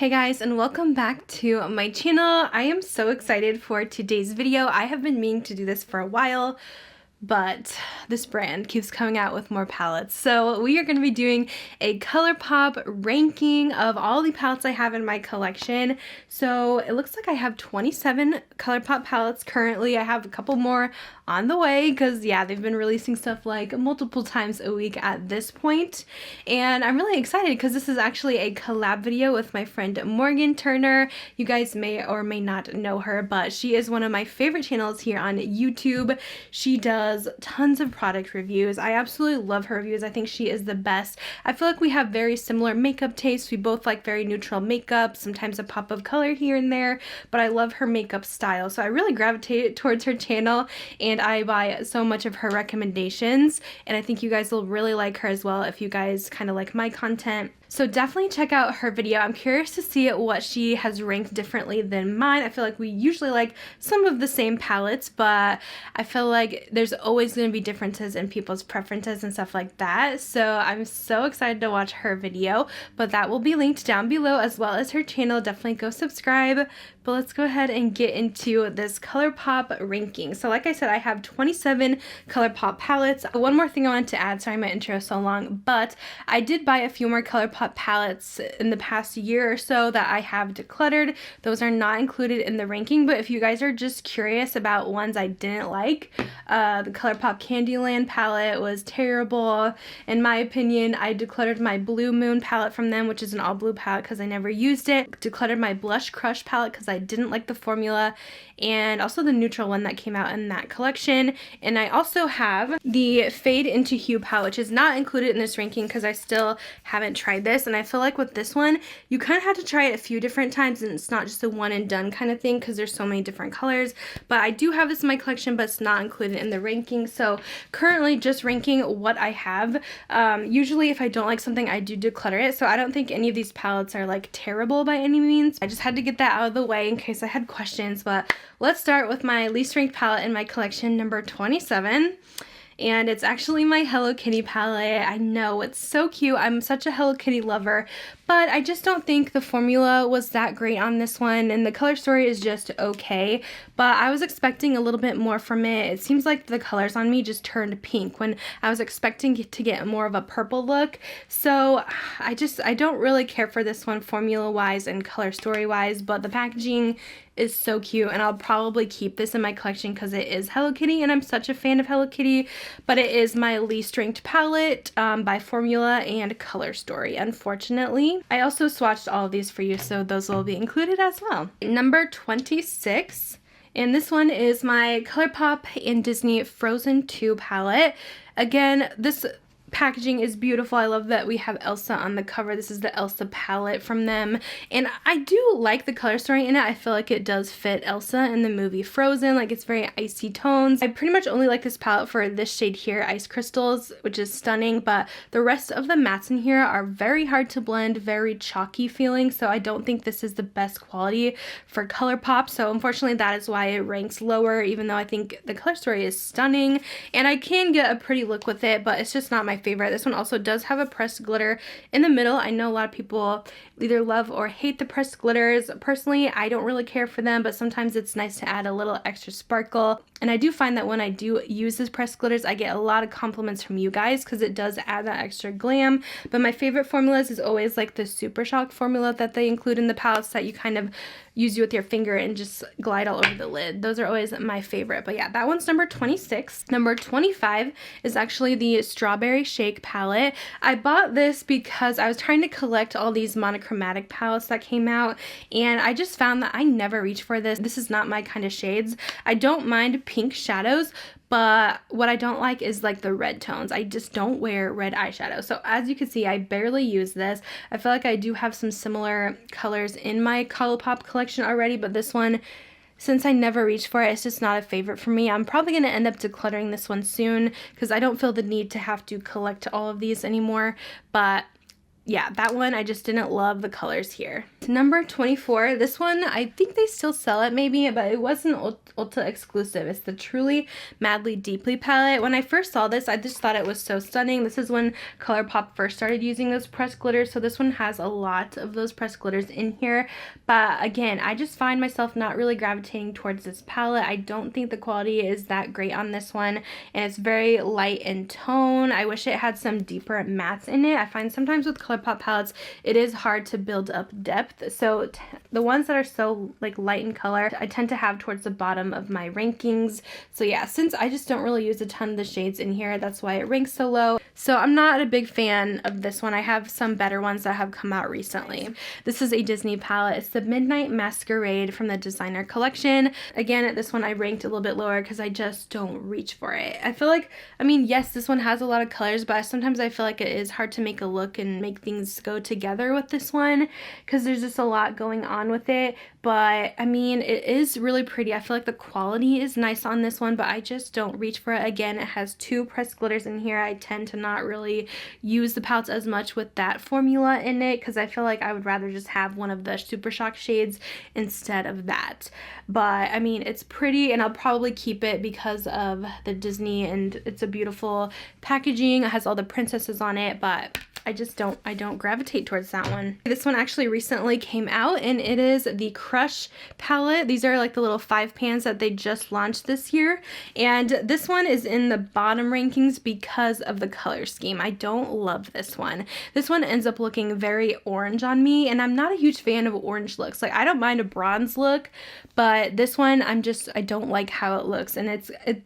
Hey guys, and welcome back to my channel. I am so excited for today's video. I have been meaning to do this for a while, but this brand keeps coming out with more palettes. So we are going to be doing a Colourpop ranking of all the palettes I have in my collection. So it looks like I have 27 Colourpop palettes currently. I have a couple more on the way because yeah, they've been releasing stuff like multiple times a week at this point. And I'm really excited because this is actually a collab video with my friend Morgan Turner. You guys may or may not know her, but she is one of my favorite channels here on YouTube. She does tons of product reviews. I absolutely love her reviews. I think she is the best. I feel like we have very similar makeup tastes. We both like very neutral makeup, sometimes a pop of color here and there, but I love her makeup style. So I really gravitated towards her channel and I buy so much of her recommendations, and I think you guys will really like her as well if you guys kind of like my content. So definitely check out her video. I'm curious to see what she has ranked differently than mine. I feel like we usually like some of the same palettes, but I feel like there's always going to be differences in people's preferences and stuff like that. So I'm so excited to watch her video, but that will be linked down below as well as her channel. Definitely go subscribe. But let's go ahead and get into this Colourpop ranking. So like I said, I have 27 Colourpop palettes. One more thing I wanted to add, sorry my intro is so long, but I did buy a few more Colourpop palettes in the past year or so that I have decluttered. Those are not included in the ranking, but if you guys are just curious about ones I didn't like, the Colourpop Candyland palette was terrible. In my opinion, I decluttered my Blue Moon palette from them, which is an all blue palette because I never used it. Decluttered my Blush Crush palette because I didn't like the formula, and also the neutral one that came out in that collection. And I also have the Fade into Hue palette, which is not included in this ranking because I still haven't tried this, and I feel like with this one you kind of have to try it a few different times and it's not just a one and done kind of thing because there's so many different colors. But I do have this in my collection, but it's not included in the ranking. So currently just ranking what I have. Usually if I don't like something I do declutter it, so I don't think any of these palettes are like terrible by any means. I just had to get that out of the way in case I had questions. But let's start with my least ranked palette in my collection, number 27. And it's actually my Hello Kitty palette. I know, it's so cute. I'm such a Hello Kitty lover, but I just don't think the formula was that great on this one, and the color story is just okay, but I was expecting a little bit more from it. It seems like the colors on me just turned pink when I was expecting to get more of a purple look. So I don't really care for this one formula wise and color story wise, but the packaging is so cute, and I'll probably keep this in my collection because it is Hello Kitty and I'm such a fan of Hello Kitty. But it is my least ranked palette by formula and color story, unfortunately. I also swatched all of these for you, so those will be included as well. Number 26, and this one is my Colourpop and Disney Frozen 2 palette. Again, this packaging is beautiful. I love that we have Elsa on the cover. This is the Elsa palette from them, and I do like the color story in it. I feel like it does fit Elsa in the movie Frozen. Like, it's very icy tones. I pretty much only like this palette for this shade here, Ice Crystals, which is stunning, but the rest of the mattes in here are very hard to blend, very chalky feeling, so I don't think this is the best quality for Colourpop. So unfortunately that is why it ranks lower, even though I think the color story is stunning and I can get a pretty look with it, but it's just not my favorite. This one also does have a pressed glitter in the middle. I know a lot of people either love or hate the pressed glitters. Personally, I don't really care for them, but sometimes it's nice to add a little extra sparkle. And I do find that when I do use these pressed glitters, I get a lot of compliments from you guys because it does add that extra glam. But my favorite formulas is always like the Super Shock formula that they include in the palettes that you kind of use with your finger and just glide all over the lid. Those are always my favorite. But yeah, that one's number 26. Number 25 is actually the Strawberry Shake palette. I bought this because I was trying to collect all these monochromatic palettes that came out, and I just found that I never reach for this. This is not my kind of shades. I don't mind pink shadows, but what I don't like is like the red tones. I just don't wear red eyeshadow. So as you can see, I barely use this. I feel like I do have some similar colors in my Colourpop collection already, but this one, since I never reach for it, it's just not a favorite for me. I'm probably going to end up decluttering this one soon because I don't feel the need to have to collect all of these anymore. But yeah, that one, I just didn't love the colors here. Number 24, this one, I think they still sell it maybe, but it wasn't Ulta exclusive. It's the Truly Madly Deeply palette. When I first saw this, I just thought it was so stunning. This is when Colourpop first started using those pressed glitters, so this one has a lot of those pressed glitters in here. But again, I just find myself not really gravitating towards this palette. I don't think the quality is that great on this one, and it's very light in tone. I wish it had some deeper mattes in it. I find sometimes with Colourpop palettes, it is hard to build up depth. So the ones that are so like light in color, I tend to have towards the bottom of my rankings. So yeah, since I just don't really use a ton of the shades in here, that's why it ranks so low. So I'm not a big fan of this one. I have some better ones that have come out recently. This is a Disney palette. It's the Midnight Masquerade from the designer collection. Again, this one I ranked a little bit lower because I just don't reach for it. I feel like, I mean, yes, this one has a lot of colors, but sometimes I feel like it is hard to make a look and make things go together with this one because there's just a lot going on with it. But I mean, it is really pretty. I feel like the quality is nice on this one, but I just don't reach for it. Again, it has 2 pressed glitters in here. I tend to not really use the palettes as much with that formula in it because I feel like I would rather just have one of the Super Shock shades instead of that. But I mean, it's pretty, and I'll probably keep it because of the Disney, and it's a beautiful packaging. It has all the princesses on it, but I don't gravitate towards that one. This one actually recently came out, and it is the Crush palette. These are like the little 5 pans that they just launched this year, and this one is in the bottom rankings because of the color scheme. I don't love this one. This one ends up looking very orange on me, and I'm not a huge fan of orange looks. Like, I don't mind a bronze look, but this one I don't like how it looks. And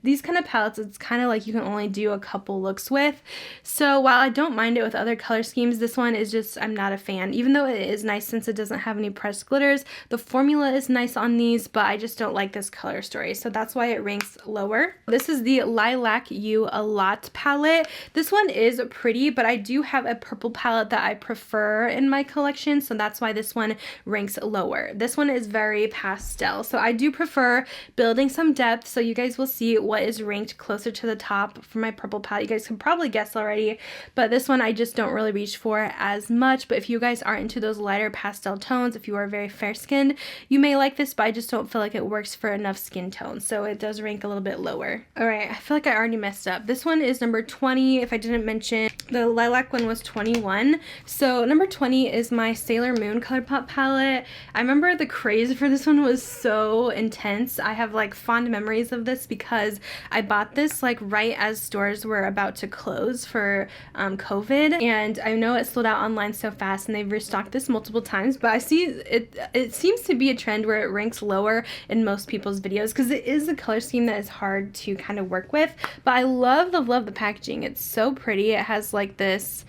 these kind of palettes, it's kind of like you can only do a couple looks with. So while I don't mind it with other color schemes, this one is just, I'm not a fan. Even though it is nice since it doesn't have any pressed glitters, the formula is nice on these, but I just don't like this color story, so that's why it ranks lower. This is the Lilac You A Lot palette. This one is pretty, but I do have a purple palette that I prefer in my collection, so that's why this one ranks lower. This one is very pastel, so I do prefer building some depth, so you guys will see what is ranked closer to the top for my purple palette. You guys can probably guess already, but this one I just don't really reach for as much. But if you guys are into those lighter pastel tones, if you are very fair skinned, you may like this, but I just don't feel like it works for enough skin tones, so it does rank a little bit lower. Alright, I feel like I already messed up. This one is number 20. If I didn't mention, the lilac one was 21. So number 20 is my Sailor Moon Colourpop palette. I remember the craze for this one was so intense. I have like fond memories of this because I bought this like right as stores were about to close for COVID, and I know it sold out online so fast, and they've restocked this multiple times, but I see it seems to be a trend where it ranks lower in most people's videos because it is a color scheme that is hard to kind of work with. But I love the packaging. It's so pretty. It has like this,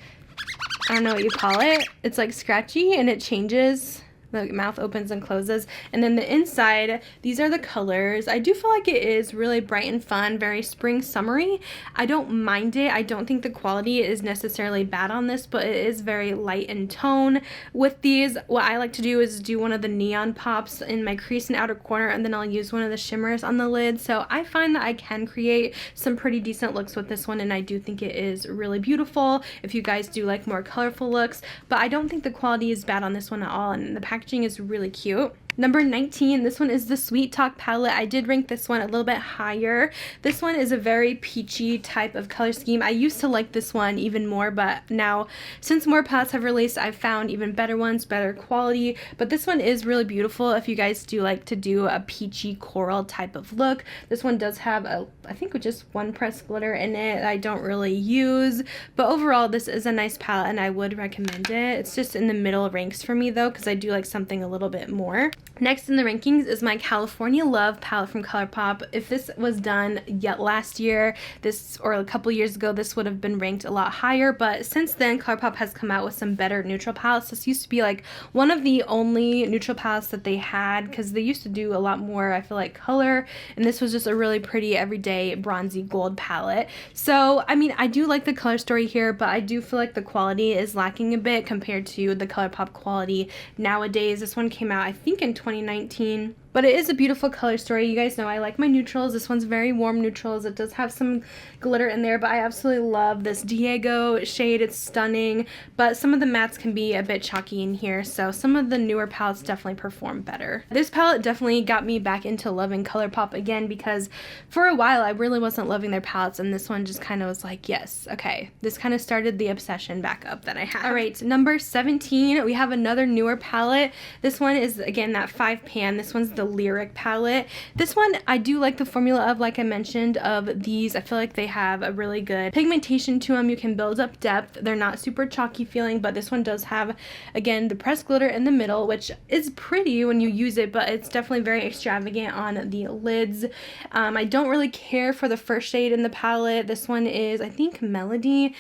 I don't know what you call it. It's like scratchy, and it changes. The mouth opens and closes, and then the inside, these are the colors. I do feel like it is really bright and fun, very spring summery. I don't mind it. I don't think the quality is necessarily bad on this, but it is very light in tone. With these, what I like to do is do one of the neon pops in my crease and outer corner, and then I'll use one of the shimmers on the lid. So I find that I can create some pretty decent looks with this one, and I do think it is really beautiful if you guys do like more colorful looks. But I don't think the quality is bad on this one at all, and the packaging is really cute. Number 19, this one is the Sweet Talk palette. I did rank this one a little bit higher. This one is a very peachy type of color scheme. I used to like this one even more, but now since more palettes have released, I've found even better ones, better quality. But this one is really beautiful if you guys do like to do a peachy coral type of look. This one does have I think just 1 pressed glitter in it that I don't really use. But overall, this is a nice palette, and I would recommend it. It's just in the middle ranks for me though, because I do like something a little bit more. Next in the rankings is my California Love palette from Colourpop. If this was done yet last year, or a couple years ago, this would have been ranked a lot higher, but since then Colourpop has come out with some better neutral palettes. This used to be like one of the only neutral palettes that they had, because they used to do a lot more, I feel like, color, and this was just a really pretty everyday bronzy gold palette. So I mean, I do like the color story here, but I do feel like the quality is lacking a bit compared to the Colourpop quality nowadays. This one came out I think in 2019. But it is a beautiful color story. You guys know I like my neutrals. This one's very warm neutrals. It does have some glitter in there, but I absolutely love this Diego shade. It's stunning, but some of the mattes can be a bit chalky in here, so some of the newer palettes definitely perform better. This palette definitely got me back into loving Colourpop again, because for a while I really wasn't loving their palettes, and this one just kind of was like, yes, okay. This kind of started the obsession back up that I have. Alright, number 17, we have another newer palette. This one is, again, that 5 pan. This one's the Lilac palette. This one, I do like the formula of, like I mentioned, of these. I feel like they have a really good pigmentation to them. You can build up depth. They're not super chalky feeling, but this one does have, again, the pressed glitter in the middle, which is pretty when you use it, but it's definitely very extravagant on the lids. I don't really care for the first shade in the palette. This one is, I think, Melody.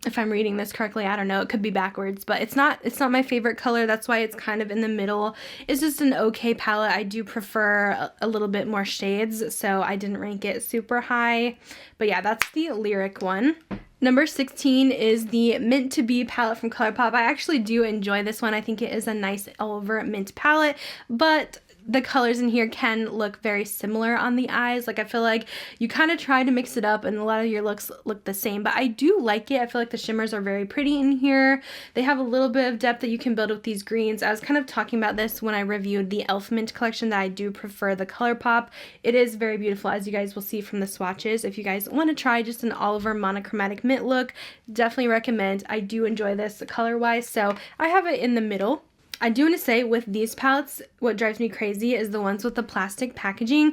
If I'm reading this correctly, I don't know, it could be backwards, but it's not my favorite color. That's why it's kind of in the middle. It's just an okay palette. I do prefer a little bit more shades, so I didn't rank it super high. But yeah, that's the Lilac one. Number 16 is the Mint to Be palette from Colourpop. I actually do enjoy this one. I think it is a nice over mint palette, but the colors in here can look very similar on the eyes. Like, I feel like you kind of try to mix it up and a lot of your looks look the same, but I do like it. I feel like the shimmers are very pretty in here. They have a little bit of depth that you can build with these greens. I was kind of talking about this when I reviewed the Elf Mint collection, that I do prefer the Colourpop. It is very beautiful, as you guys will see from the swatches. If you guys want to try just an all over monochromatic mint look, definitely recommend. I do enjoy this color wise, so I have it in the middle. I do want to say, with these palettes, what drives me crazy is the ones with the plastic packaging.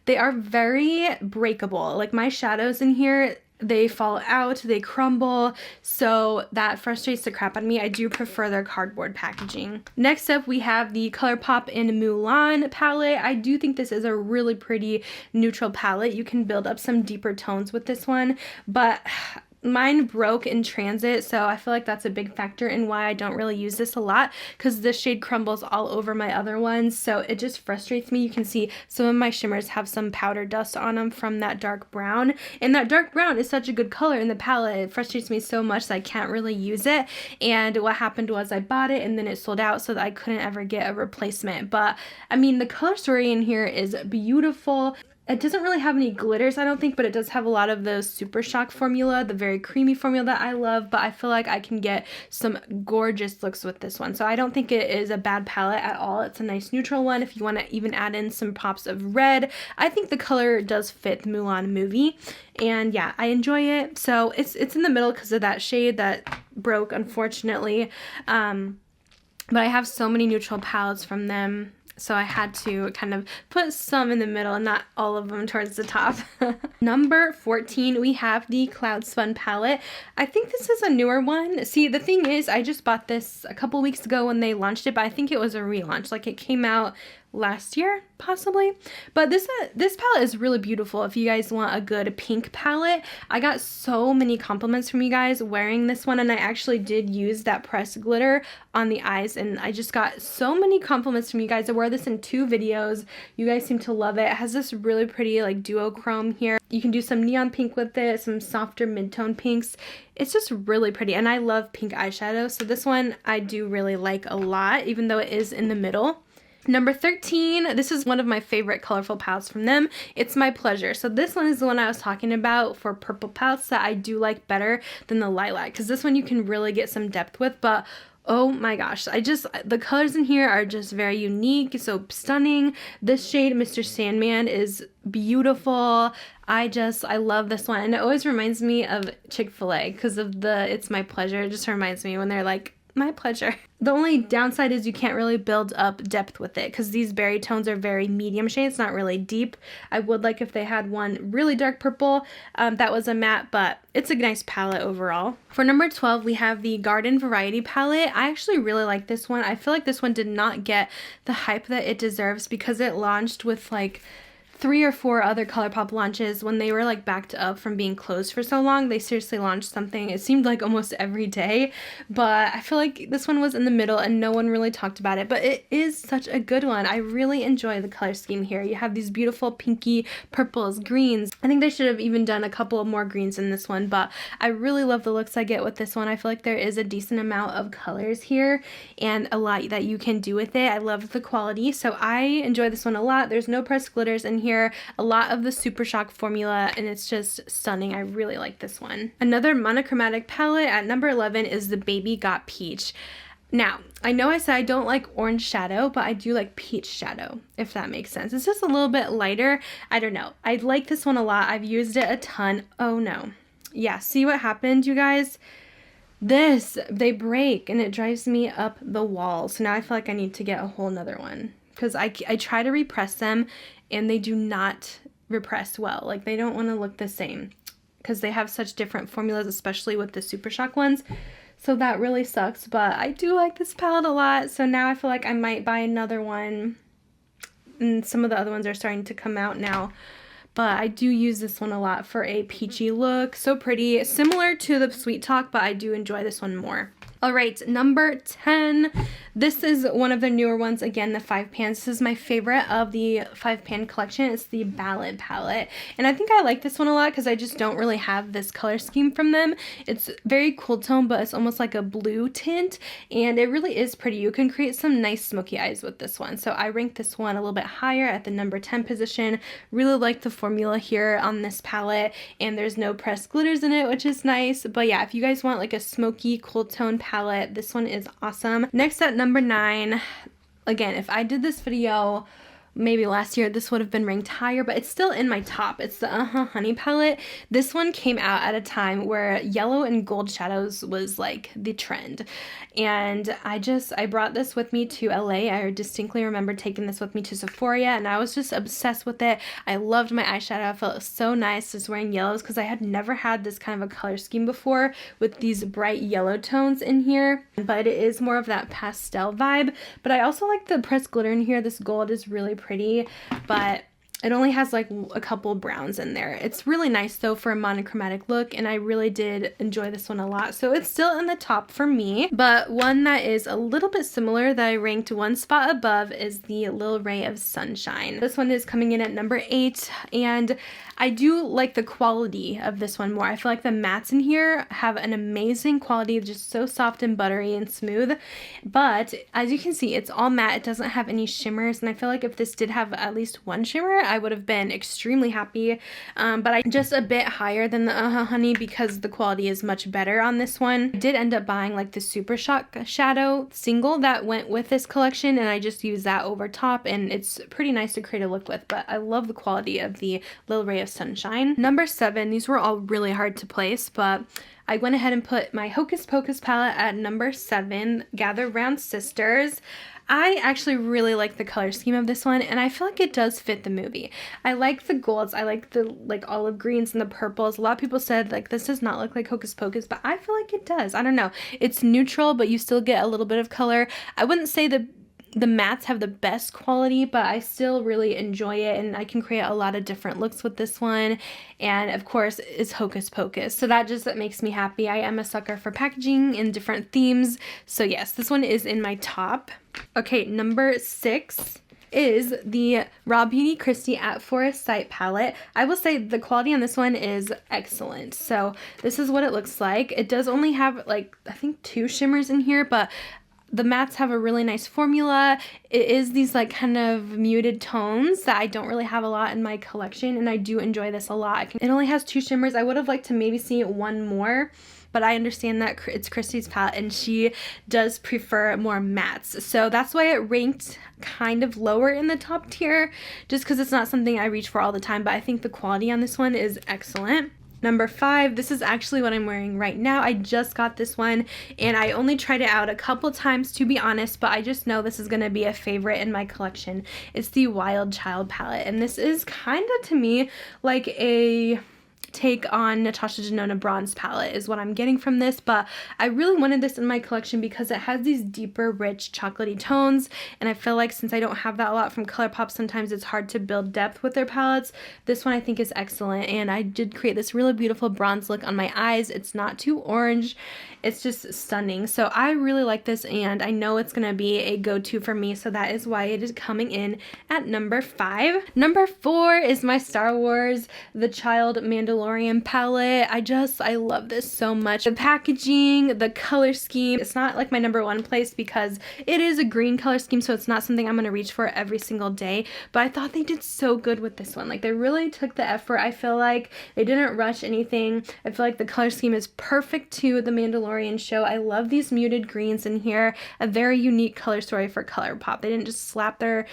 They are very breakable. Like, my shadows in here, they fall out, they crumble, so that frustrates the crap out of me. I do prefer their cardboard packaging. Next up, we have the Colourpop in Mulan palette. I do think this is a really pretty neutral palette. You can build up some deeper tones with this one, but mine broke in transit, so I feel like that's a big factor in why I don't really use this a lot, because this shade crumbles all over my other ones, so it just frustrates me. You can see some of my shimmers have some powder dust on them from that dark brown, and that dark brown is such a good color in the palette. It frustrates me so much that I can't really use it, and what happened was I bought it and then it sold out, so that I couldn't ever get a replacement. But I mean, the color story in here is beautiful. It doesn't really have any glitters, I don't think, but it does have a lot of the Super Shock formula, the very creamy formula that I love, but I feel like I can get some gorgeous looks with this one. So I don't think it is a bad palette at all. It's a nice neutral one. If you want to even add in some pops of red, I think the color does fit the Mulan movie. And yeah, I enjoy it. So it's in the middle because of that shade that broke, unfortunately. But I have so many neutral palettes from them, so I had to kind of put some in the middle and not all of them towards the top. Number 14, we have the Cloud Spun palette. I think this is a newer one. See, the thing is, I just bought this a couple weeks ago when they launched it, but I think it was a relaunch. Like, it came out last year, possibly. But this palette is really beautiful if you guys want a good pink palette. I got so many compliments from you guys wearing this one, and I actually did use that pressed glitter on the eyes, and I just got so many compliments from you guys. I wore this in 2 videos. You guys seem to love it. It has this really pretty, like, duochrome here. You can do some neon pink with it, some softer mid-tone pinks. It's just really pretty, and I love pink eyeshadow, so this one I do really like a lot, even though it is in the middle. Number 13, this is one of my favorite colorful palettes from them. It's My Pleasure. So this one is the one I was talking about for purple palettes that I do like better than the Lilac, because this one you can really get some depth with, but oh my gosh, the colors in here are just very unique, so stunning. This shade, Mr. Sandman, is beautiful. I love this one, and it always reminds me of Chick-fil-A because of the It's My Pleasure. It just reminds me when they're like, my pleasure. The only downside is you can't really build up depth with it because these berry tones are very medium shades, not really deep. I would like if they had one really dark purple that was a matte, but it's a nice palette overall. For number 12, we have the Garden Variety palette. I actually really like this one. I feel like this one did not get the hype that it deserves because it launched with like 3 or 4 other Colourpop launches, when they were like backed up from being closed for so long, they seriously launched something. It seemed like almost every day, but I feel like this one was in the middle and no one really talked about it, but it is such a good one. I really enjoy the color scheme here. You have these beautiful pinky purples, greens. I think they should have even done a couple more greens in this one, but I really love the looks I get with this one. I feel like there is a decent amount of colors here and a lot that you can do with it. I love the quality, so I enjoy this one a lot. There's no pressed glitters in here, a lot of the Super Shock formula, and it's just stunning. I really like this one. Another monochromatic palette at number 11 is the Baby Got Peach. Now, I know I said I don't like orange shadow, but I do like peach shadow, if that makes sense. It's just a little bit lighter. I don't know. I like this one a lot. I've used it a ton. Oh no. Yeah, see what happened, you guys? They break and it drives me up the wall. So now I feel like I need to get a whole nother one because I try to repress them and they do not repress well. Like they don't want to look the same because they have such different formulas, especially with the Super Shock ones. So that really sucks, but I do like this palette a lot. So now I feel like I might buy another one. And some of the other ones are starting to come out now. But I do use this one a lot for a peachy look. So pretty. Similar to the Sweet Talk, but I do enjoy this one more. Alright, number 10. This is one of the newer ones. Again, the 5 pans. This is my favorite of the 5 pan collection. It's the Ballad palette. And I think I like this one a lot because I just don't really have this color scheme from them. It's very cool tone, but it's almost like a blue tint. And it really is pretty. You can create some nice smoky eyes with this one. So I rank this one a little bit higher at the number 10 position. Really like the formula here on this palette. And there's no pressed glitters in it, which is nice. But yeah, if you guys want like a smoky, cool tone palette, this one is awesome. Next at number 9, again, if I did this video maybe last year, this would have been ranked higher, but it's still in my top. It's the Honey palette. This one came out at a time where yellow and gold shadows was like the trend. And I brought this with me to LA. I distinctly remember taking this with me to Sephora and I was just obsessed with it. I loved my eyeshadow. I felt so nice just wearing yellows because I had never had this kind of a color scheme before with these bright yellow tones in here. But it is more of that pastel vibe. But I also like the pressed glitter in here. This gold is really pretty, but it only has like a couple browns in there. It's really nice though for a monochromatic look, and I really did enjoy this one a lot. So it's still in the top for me, but one that is a little bit similar that I ranked one spot above is the Lil Ray of Sunshine. This one is coming in at number 8, and I do like the quality of this one more. I feel like the mattes in here have an amazing quality, just so soft and buttery and smooth. But as you can see, it's all matte. It doesn't have any shimmers, and I feel like if this did have at least one shimmer, I would have been extremely happy. But I'm just a bit higher than the Honey because the quality is much better on this one. I did end up buying like the Super Shock shadow single that went with this collection, and I just used that over top, and it's pretty nice to create a look with. But I love the quality of the Lil Ray of Sunshine. Number 7, these were all really hard to place, but I went ahead and put my Hocus Pocus palette at number 7, Gather Round Sisters. I actually really like the color scheme of this one, and I feel like it does fit the movie. I like the golds, I like the like olive greens and the purples. A lot of people said like this does not look like Hocus Pocus, but I feel like it does. I don't know. It's neutral, but you still get a little bit of color. I wouldn't say the mattes have the best quality, but I still really enjoy it, and I can create a lot of different looks with this one. And of course it's Hocus Pocus, so that makes me happy. I am a sucker for packaging in different themes, so yes, this one is in my top. Okay, number 6 is the Raw Beauty Christie at Forest Sight palette. I will say the quality on this one is excellent. So this is what it looks like. It does only have like I think 2 shimmers in here, but the mattes have a really nice formula. It is these like kind of muted tones that I don't really have a lot in my collection, and I do enjoy this a lot. It only has 2 shimmers. I would have liked to maybe see one more, but I understand that it's Christie's palette and she does prefer more mattes. So that's why it ranked kind of lower in the top tier, just because it's not something I reach for all the time, but I think the quality on this one is excellent. Number 5, this is actually what I'm wearing right now. I just got this one and I only tried it out a couple times to be honest, but I just know this is going to be a favorite in my collection. It's the Wild Child palette, and this is kind of to me like a take on Natasha Denona Bronze palette is what I'm getting from this, but I really wanted this in my collection because it has these deeper, rich, chocolatey tones, and I feel like since I don't have that a lot from Colourpop, sometimes it's hard to build depth with their palettes. This one I think is excellent, and I did create this really beautiful bronze look on my eyes. It's not too orange. It's just stunning. So I really like this, and I know it's going to be a go-to for me, so that is why it is coming in at number 5. Number 4 is my Star Wars The Child Mandalorian palette. I love this so much. The packaging, the color scheme, it's not like my number 1 place because it is a green color scheme, so it's not something I'm going to reach for every single day, but I thought they did so good with this one. Like, they really took the effort. I feel like they didn't rush anything. I feel like the color scheme is perfect to the Mandalorian show. I love these muted greens in here. A very unique color story for Colourpop. They didn't just slap their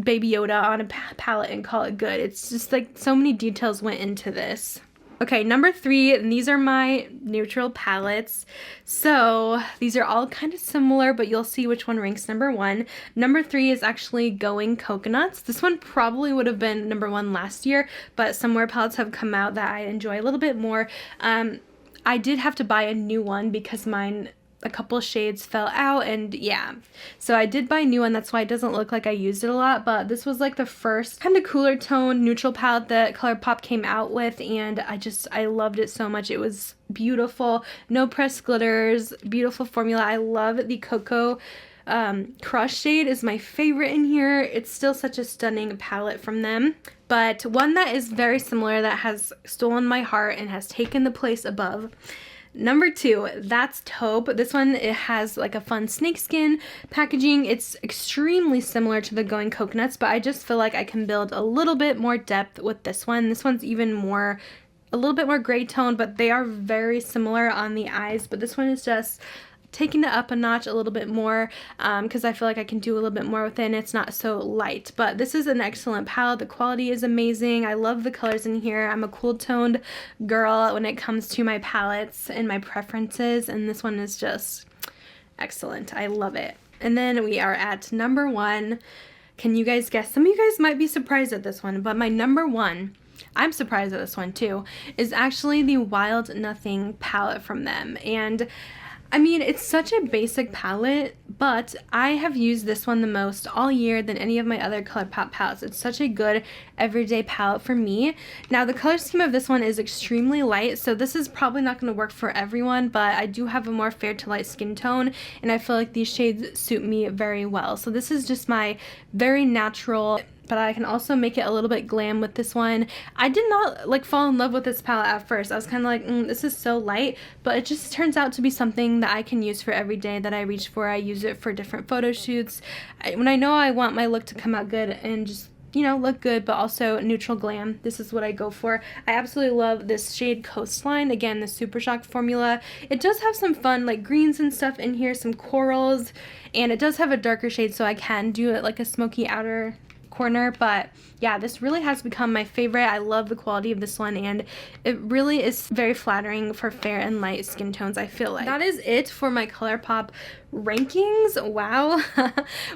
Baby Yoda on a palette and call it good. It's just like so many details went into this. Okay, number 3, and these are my neutral palettes. So these are all kind of similar, but you'll see which one ranks number 1. Number 3 is actually Going Coconuts. This one probably would have been number 1 last year, but some more palettes have come out that I enjoy a little bit more. I did have to buy a new one because mine, a couple shades fell out, and yeah, so I did buy a new one. That's why it doesn't look like I used it a lot, but this was like the first kind of cooler tone neutral palette that Colourpop came out with, and I loved it so much. It was beautiful, no pressed glitters, beautiful formula. I love the Cocoa Crush shade is my favorite in here. It's still such a stunning palette from them. But one that is very similar that has stolen my heart and has taken the place above. Number 2, that's Taupe. This one, it has like a fun snakeskin packaging. It's extremely similar to the Going Coconuts, but I just feel like I can build a little bit more depth with this one. This one's even more, a little bit more gray tone, but they are very similar on the eyes. But this one is just taking it up a notch a little bit more because I feel like I can do a little bit more with it, and it's not so light. But this is an excellent palette. The quality is amazing. I love the colors in here. I'm a cool toned girl when it comes to my palettes and my preferences, and this one is just excellent. I love it. And then we are at number 1. Can you guys guess? Some of you guys might be surprised at this one, but my number 1, I'm surprised at this one too, is actually the Wild Nothing palette from them. And I mean, it's such a basic palette, but I have used this one the most all year than any of my other Colourpop palettes. It's such a good everyday palette for me. Now, the color scheme of this one is extremely light, so this is probably not going to work for everyone, but I do have a more fair to light skin tone, and I feel like these shades suit me very well. So this is just my very natural, but I can also make it a little bit glam with this one. I did not like fall in love with this palette at first. I was kind of like, this is so light, but it just turns out to be something that I can use for every day that I reach for. I use it for different photo shoots. When I know I want my look to come out good and just, you know, look good, but also neutral glam, this is what I go for. I absolutely love this shade Coastline. Again, the Super Shock formula. It does have some fun like greens and stuff in here, some corals, and it does have a darker shade, so I can do it like a smoky outer corner. But yeah, this really has become my favorite. I love the quality of this one, and it really is very flattering for fair and light skin tones, I feel like. That is it for my Colourpop rankings. Wow.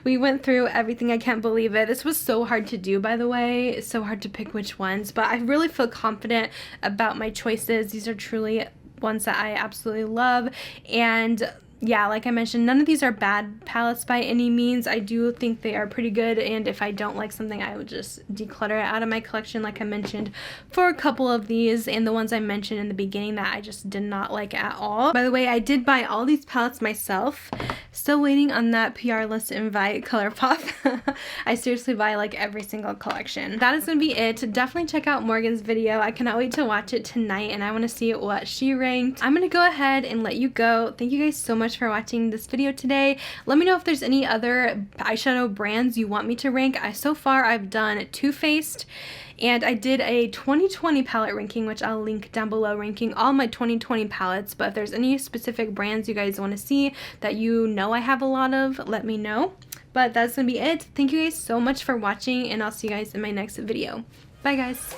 We went through everything. I can't believe it. This was so hard to do, by the way. It's so hard to pick which ones, but I really feel confident about my choices. These are truly ones that I absolutely love, and yeah, like I mentioned, none of these are bad palettes by any means. I do think they are pretty good, and if I don't like something, I would just declutter it out of my collection, like I mentioned for a couple of these, and the ones I mentioned in the beginning that I just did not like at all. By the way, I did buy all these palettes myself. Still waiting on that PR list invite, Colourpop. I seriously buy like every single collection. That is going to be it. Definitely check out Morgan's video. I cannot wait to watch it tonight, and I want to see what she ranked. I'm going to go ahead and let you go. Thank you guys so much for watching this video today. Let me know if there's any other eyeshadow brands you want me to rank. So far I've done Too Faced, and I did a 2020 palette ranking, which I'll link down below, ranking all my 2020 palettes. But if there's any specific brands you guys want to see that you know I have a lot of, let me know. But that's gonna be it. Thank you guys so much for watching, and I'll see you guys in my next video. Bye guys.